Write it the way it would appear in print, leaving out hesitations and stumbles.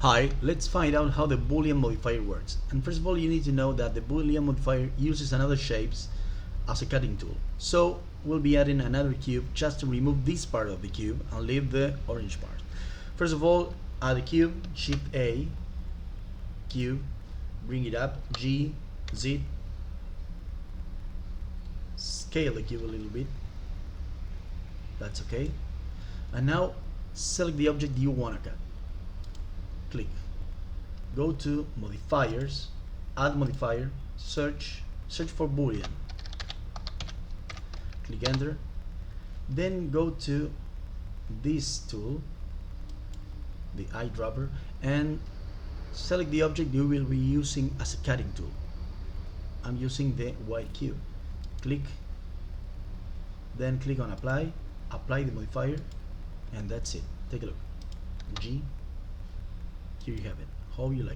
Hi, let's find out how the Boolean modifier works. And first of all, you need to know that the Boolean modifier uses another shapes as a cutting tool. So we'll be adding another cube just to remove this part of the cube and leave the orange part. First of all, add a cube, Shift A, cube, bring it up, G, Z, scale the cube a little bit. That's okay. And now select the object you want to cut. Click, go to modifiers, add modifier, search for Boolean, click enter, then go to this tool, the eyedropper, and select the object you will be using as a cutting tool. I'm using the white cube. Click, then click on apply the modifier, and that's it. Take a look. G, here you have it. How you like it.